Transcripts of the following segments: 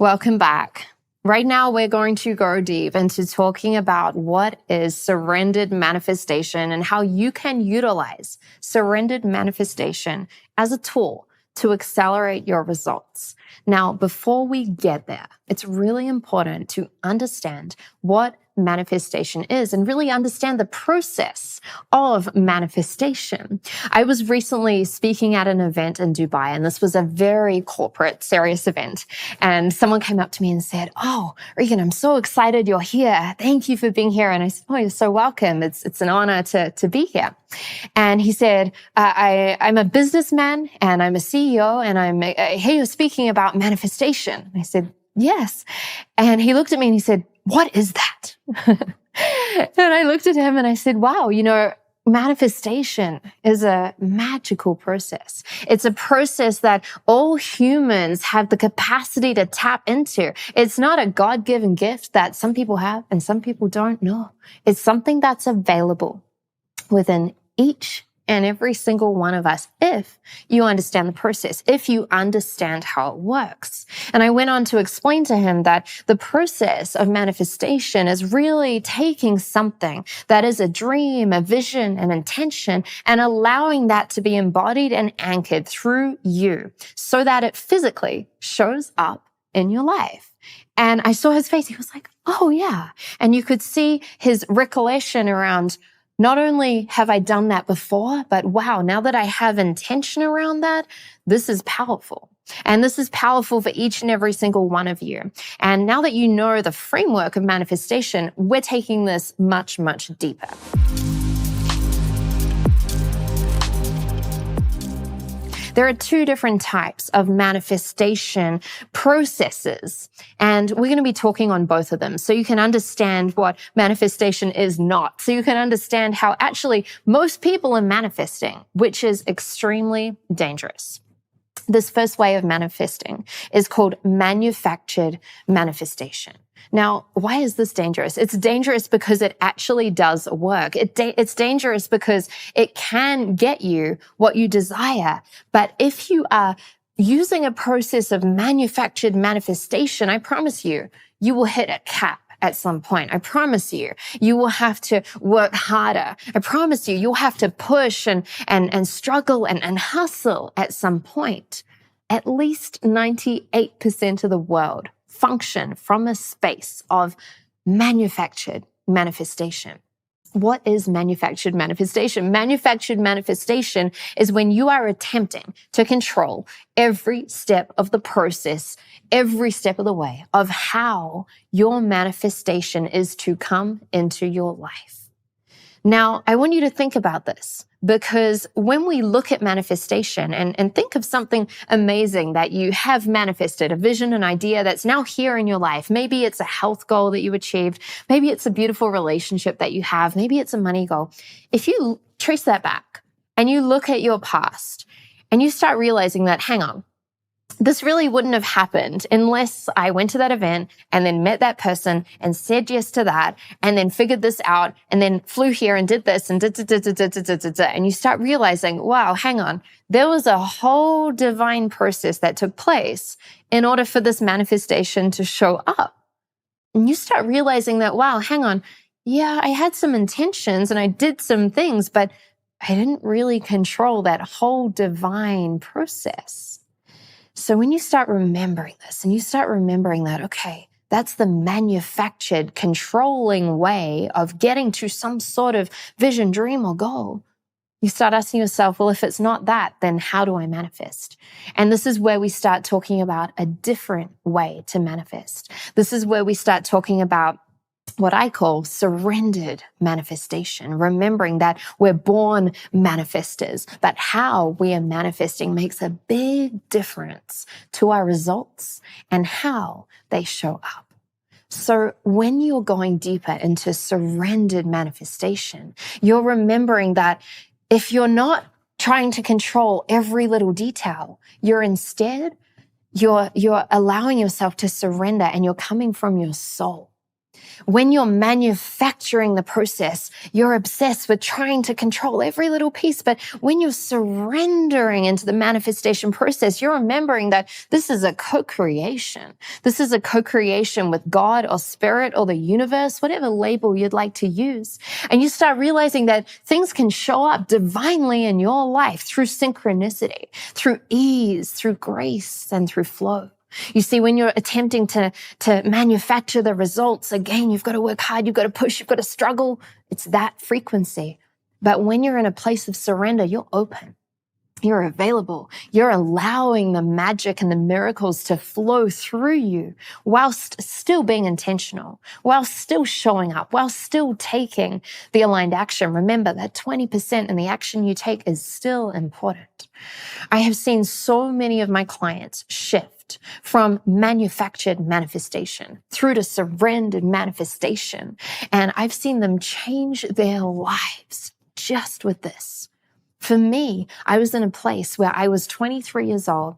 Welcome back. Right now, we're going to go deep into talking about what is surrendered manifestation and how you can utilize surrendered manifestation as a tool to accelerate your results. Now, before we get there, it's really important to understand what manifestation is and really understand the process of manifestation. I was recently speaking at an event in Dubai, and this was a very corporate, serious event. And someone came up to me and said, "Oh, Regan, I'm so excited you're here. Thank you for being here." And I said, "Oh, you're so welcome. It's an honor to be here." And he said, I'm a businessman and I'm a CEO and I hear you speaking about manifestation. And I said, "Yes." And he looked at me and he said, "What is that?" And I looked at him and I said, wow, manifestation is a magical process. It's a process that all humans have the capacity to tap into. It's not a God-given gift that some people have and some people don't know. It's something that's available within each and every single one of us if you understand the process, if you understand how it works. And I went on to explain to him that the process of manifestation is really taking something that is a dream, a vision, an intention, and allowing that to be embodied and anchored through you so that it physically shows up in your life. And I saw his face. He was like, "Oh yeah." And you could see his recollection around, not only have I done that before, but wow, now that I have intention around that, this is powerful. And this is powerful for each and every single one of you. And now that you know the framework of manifestation, we're taking this much, much deeper. There are two different types of manifestation processes, and we're going to be talking on both of them so you can understand what manifestation is not, so you can understand how actually most people are manifesting, which is extremely dangerous. This first way of manifesting is called manufactured manifestation. Now, why is this dangerous? It's dangerous because it actually does work. It's dangerous because it can get you what you desire. But if you are using a process of manufactured manifestation, I promise you, you will hit a cap at some point. I promise you, you will have to work harder. I promise you, you'll have to push and struggle and hustle at some point. At least 98% of the world function from a space of manufactured manifestation. What is manufactured manifestation? Manufactured manifestation is when you are attempting to control every step of the process, every step of the way of how your manifestation is to come into your life. Now, I want you to think about this because when we look at manifestation and think of something amazing that you have manifested, a vision, an idea that's now here in your life. Maybe it's a health goal that you achieved. Maybe it's a beautiful relationship that you have. Maybe it's a money goal. If you trace that back and you look at your past and you start realizing that, hang on, this really wouldn't have happened unless I went to that event and then met that person and said yes to that and then figured this out and then flew here and did this and and you start realizing, wow, hang on, there was a whole divine process that took place in order for this manifestation to show up. And you start realizing that, wow, hang on, yeah, I had some intentions and I did some things, but I didn't really control that whole divine process. So when you start remembering this and you start remembering that, okay, that's the manufactured, controlling way of getting to some sort of vision, dream, or goal, you start asking yourself, well, if it's not that, then how do I manifest? And this is where we start talking about a different way to manifest. This is where we start talking about what I call surrendered manifestation, remembering that we're born manifestors, but how we are manifesting makes a big difference to our results and how they show up. So when you're going deeper into surrendered manifestation, you're remembering that if you're not trying to control every little detail, you're allowing yourself to surrender and you're coming from your soul. When you're manufacturing the process, you're obsessed with trying to control every little piece. But when you're surrendering into the manifestation process, you're remembering that this is a co-creation. This is a co-creation with God or spirit or the universe, whatever label you'd like to use. And you start realizing that things can show up divinely in your life through synchronicity, through ease, through grace, and through flow. You see, when you're attempting to manufacture the results, again, you've got to work hard, you've got to push, you've got to struggle. It's that frequency. But when you're in a place of surrender, you're open. You're available. You're allowing the magic and the miracles to flow through you whilst still being intentional, whilst still showing up, whilst still taking the aligned action. Remember that 20% in the action you take is still important. I have seen so many of my clients shift from manufactured manifestation through to surrendered manifestation. And I've seen them change their lives just with this. For me, I was in a place where I was 23 years old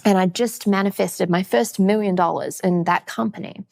and I just manifested my first $1 million in that company.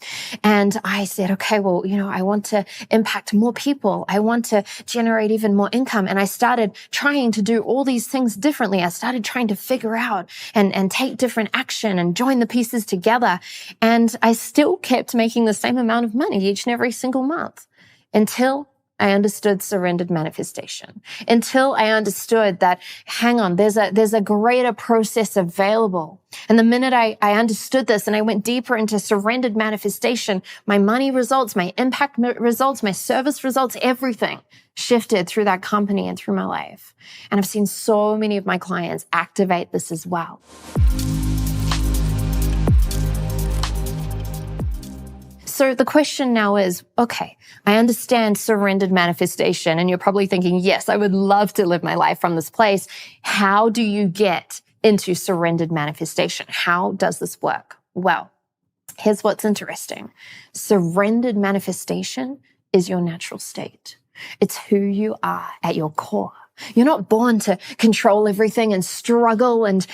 And I said, okay, well, I want to impact more people. I want to generate even more income. And I started trying to do all these things differently. I started trying to figure out and take different action and join the pieces together. And I still kept making the same amount of money each and every single month until I understood surrendered manifestation, until I understood that, hang on, there's a greater process available. And the minute I understood this and I went deeper into surrendered manifestation, my money results, my impact results, my service results, everything shifted through that company and through my life. And I've seen so many of my clients activate this as well. So the question now is, okay, I understand surrendered manifestation, and you're probably thinking, yes, I would love to live my life from this place. How do you get into surrendered manifestation? How does this work? Well, here's what's interesting. Surrendered manifestation is your natural state. It's who you are at your core. You're not born to control everything and struggle and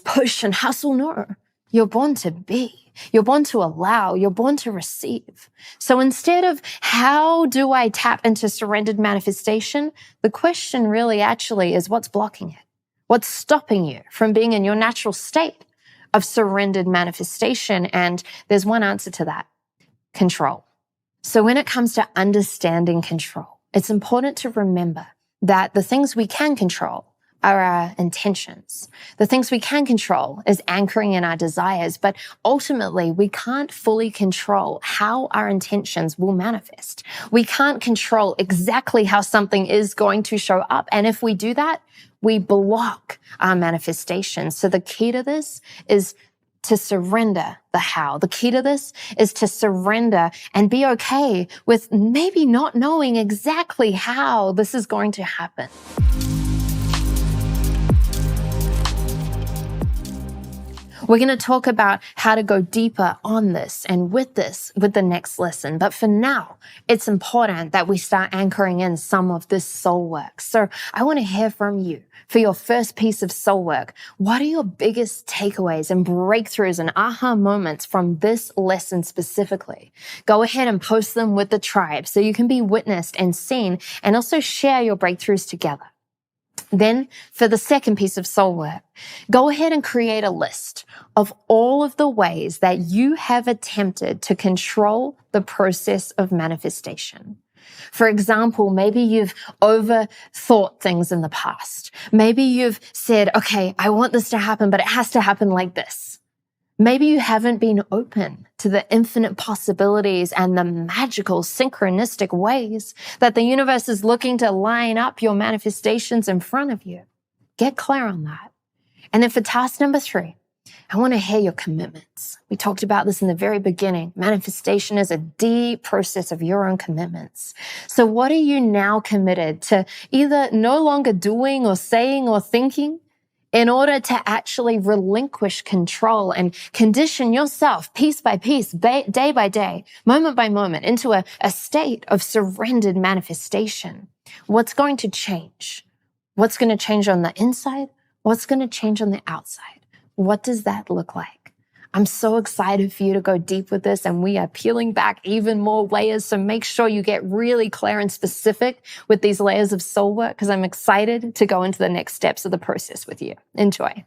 push and hustle. No, you're born to be. You're born to allow. You're born to receive. So instead of how do I tap into surrendered manifestation, the question really actually is what's blocking it? What's stopping you from being in your natural state of surrendered manifestation? And there's one answer to that: control. So when it comes to understanding control, it's important to remember that the things we can control are our intentions. The things we can control is anchoring in our desires, but ultimately we can't fully control how our intentions will manifest. We can't control exactly how something is going to show up. And if we do that, we block our manifestation. So the key to this is to surrender the how. The key to this is to surrender and be okay with maybe not knowing exactly how this is going to happen. We're going to talk about how to go deeper on this and with the next lesson. But for now, it's important that we start anchoring in some of this soul work. So I want to hear from you for your first piece of soul work. What are your biggest takeaways and breakthroughs and aha moments from this lesson specifically? Go ahead and post them with the tribe so you can be witnessed and seen, and also share your breakthroughs together. Then for the second piece of soul work, go ahead and create a list of all of the ways that you have attempted to control the process of manifestation. For example, maybe you've overthought things in the past. Maybe you've said, okay, I want this to happen, but it has to happen like this. Maybe you haven't been open to the infinite possibilities and the magical synchronistic ways that the universe is looking to line up your manifestations in front of you. Get clear on that. And then for task number 3, I want to hear your commitments. We talked about this in the very beginning. Manifestation is a deep process of your own commitments. So what are you now committed to either no longer doing or saying or thinking in order to actually relinquish control and condition yourself piece by piece, day by day, moment by moment, into a state of surrendered manifestation? What's going to change? What's going to change on the inside? What's going to change on the outside? What does that look like? I'm so excited for you to go deep with this, and we are peeling back even more layers. So make sure you get really clear and specific with these layers of soul work, because I'm excited to go into the next steps of the process with you. Enjoy.